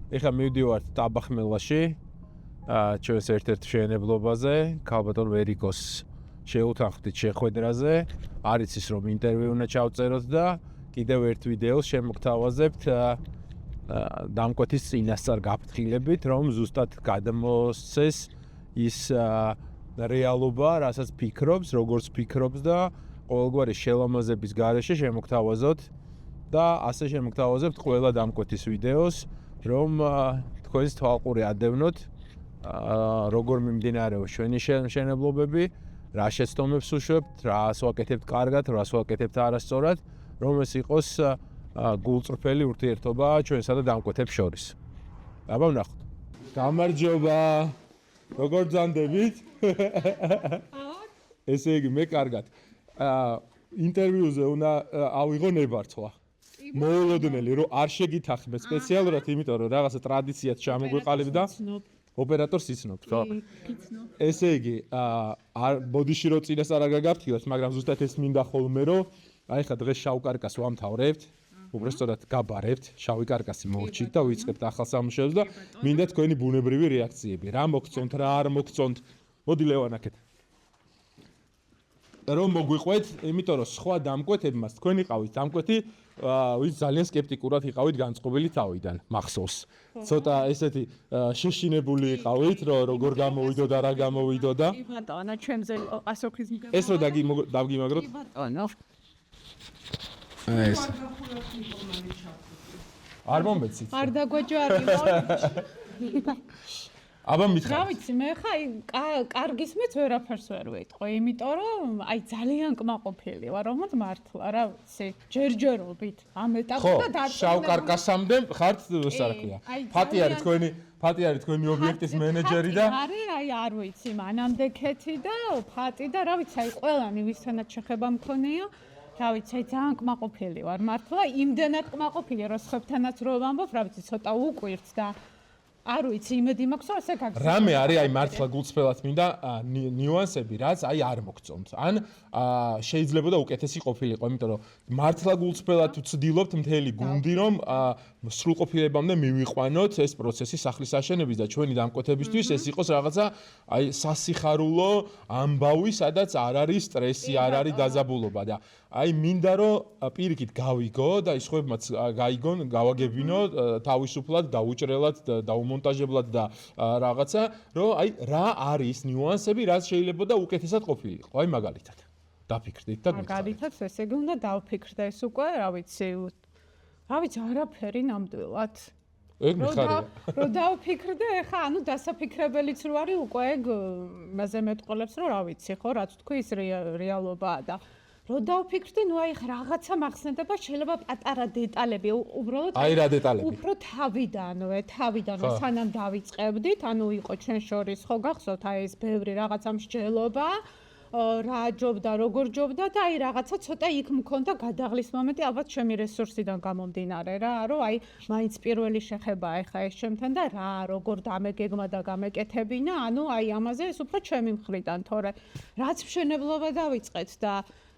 ეხლა მივდივართ ტაბახმელაში, ჩვენს ერთ-ერთ მშენებლობაზე, ქალბატონ ვერიკოს შეუთანხმდით შეხვედრაზე, არის ის რომ ინტერვიუ უნდა ჩავწეროთ და კიდევ ერთ ვიდეოს შემოგთავაზებთ დამკვეთის წინასწარ გაფრთხილებით, რომ ზუსტად გადმოსცეს ის რეალობა, რასაც ფიქრობს, როგორც ფიქრობს და ყოველგვარი შელამაზების გარეშე შემოგთავაზოთ და ასე შემოგთავაზებთ ყველა დამკვეთის ვიდეოს, რომ თქვენს თვალყური ადევნოთ, როგორ მიმდინარეობს ჩვენი მშენებლობები, რა შეცდომებს უშვებთ, რას ვაკეთებთ კარგად, რას ვაკეთებთ არასწორად, რომ ეს იყოს გულწრფელი ურთიერთობა ჩვენსა და დამკვეთებს შორის. აბა ვნახოთ. გამარჯობა. როგორ ბრძანდებით? ესე იგი, მე კარგად. ინტერვიუზე უნდა ავიღო ნებართვა. მოულოდნელი, რომ არ შეგითახმე სპეციალურად, იმიტომ რომ რაღაცა ტრადიციად ჩამოგვეყალიბდა. ოპერატორს იცნობ, ხო? ესე იგი, ბოდიში რო წინასწარ არ გაგაფრთხილებს, მაგრამ ზუსტად ეს მინდა ხოლმე, რომ აი ხა დღეს შავ კარკას ვამთავრებთ. უბრალოდ გაბარებთ, შავი კარკასი მოვჭით და ვიწყებთ ახალ სამუშაოს და მინდა თქვენი ბუნებრივი რეაქციები. რა მოგწონთ, რა არ მოგწონთ. მოდი ლევან აქეთ. რომ მოგვიყვეთ, იმიტომ რომ სხვა დამკვეთებმაც თქვენ იყავით დამკვეთი, ვინც ძალიან სკეპტიკურად იყავით განწყობილი თავიდან, მახსოვს. ცოტა ესეთი შეშინებული იყავით, რომ როგორ გამოვიდო და რა გამოვიდო და კი ბატონო, ჩემზე პასუხის მიღება. ეს რო დაგიმაგროთ? კი ბატონო. ეს არ მომეცით. არ დაგვაჯარი მო. აბა მითხრა. რა ვიცი, მე ხა კარგის მეც ვერაფერს ვერ ვიტყვი, იმიტომ რომ აი ძალიან კმაყოფილი ვარ, რომ მართლა, რა ვიცი, ჯერჯერობით ამ ეტაპზე და დაწესებულა. ხო, შავ კარკასამდე ხართ სარქია. ფატი არის თქვენი ობიექტის მენეჯერი და არის აი არ ვიცი, მანამდე ქეთი და ფატი და რა ვიცი, აი ყველანი ვისთანაც შეხება მქონია. რა ვიცი, აი ძალიან კმაყოფილი ვარ, მართლა იმდენად კმაყოფილი, რომ სხვებთანაც რო ვამბობ, რა ვიცი, ცოტა უკვირს და არ ვიცი, იმედი მაქვს, რომ ესე გაგზავნა. რამე არის აი მართლა გულწრფელად მინდა ნიუანსები, რაც აი არ მოგწონთ. ან შეიძლება და უკეთესი ყოფილიყო, იმიტომ რომ მართლა გულწრფელად ვცდილობთ მთელი გუნდი, რომ სრულყოფილებამდე მივიყვანოთ ეს პროცესი სახლის აშენების და ჩვენი დამკვეთებისთვის ეს იყოს რაღაცა აი სასიხარულო ამბავი, სადაც არ არის სტრესი, არ არის დაძაბულობა და აი მინდა რომ პირიქით გავიგო და ის ხებმაც გაიგონ, გავაგებინო თავისუფლად, დაუჭრელად, დაუმონტაჟებლად და რაღაცა, რომ აი რა არის ნიუანსები, რაც შეიძლება და უკეთესად ყოფილიყო. აი მაგალითად. დაფიქრდით და მაგალითად ესე იგი უნდა დავფიქრდე ეს უკვე, რა ვიცი, არაფერი ნამდვილად. ეგ მიხარია. რომ დავფიქრდე, ხა, ანუ დასაფიქრებელიც რო არის უკვე ეგ მასე მეტყოლებს, რომ რა ვიცი, ხო, რაც თქვი ის რეალობაა და რო დავფიქრდი, ნუ აი რაღაცა მახსენდება, შეიძლება პატარა დეტალები, უბრალოდ აი რა დეტალები? უფრო თავიდანვე, სანამ დავიწყებდით, ანუ იყო ჩვენ შორის, ხო გახსოვთ, აი ეს ბევრი რაღაცა მსჯელობა, რა ჯობდა, როგორ ჯობდა და აი რაღაცა ცოტა იქ მქონდა გადაღლის მომენტი, ალბათ ჩემი რესურსიდან გამომდინარე რა, რომ აი მაინც პირველი შეხებაა ეხა ეს ჩემთან და რა, როგორ დამეგეგმა და გამეკეთებინა, ანუ აი ამაზე ეს უფრო ჩემი მხრიდან, თორე რაც მშენებლობა დავიწყეთ და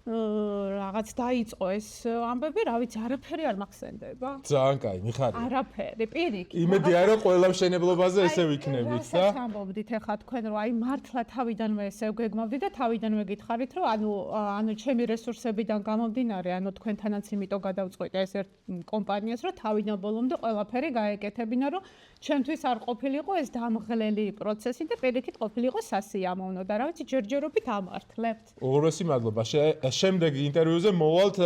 რაღაც დაიწყო ეს ამბები, რა ვიცი, არაფერი არ მახსენდება. ძალიან კაი, მიხარია. არაფერი, პირიქით. იმედია რომ ყველა მშენებლობაზე ესე ვიქნებით და რასაც ამბობდით ახლა თქვენ, რომ აი მართლა თავიდანვე ესე გეგმავდით და თავიდანვე გითხარით, რომ ანუ ჩემი რესურსებიდან გამომდინარე, ანუ თქვენთანაც იმიტომ გადავწყვიტე ეს ერთ კომპანიას, რომ თავიდან ბოლომდე ყველაფერი გაეკეთებინა, რომ ჩემთვის არ ყოფილიყო ეს დამღლელი პროცესი და პირიქით ყოფილიყო სასიამოვნო და რა ვიცი, ჯერჯერობით ამართლებთ. უღრესი მადლობა. შემდეგ ინტერვიუზე მოვალთ,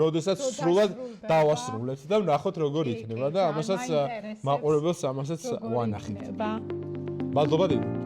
როდესაც სრულად დავასრულებთ და ვნახოთ როგორ იქნება და ამასაც მაყურებელს ამასაც ვანახით. მადლობა დიდი.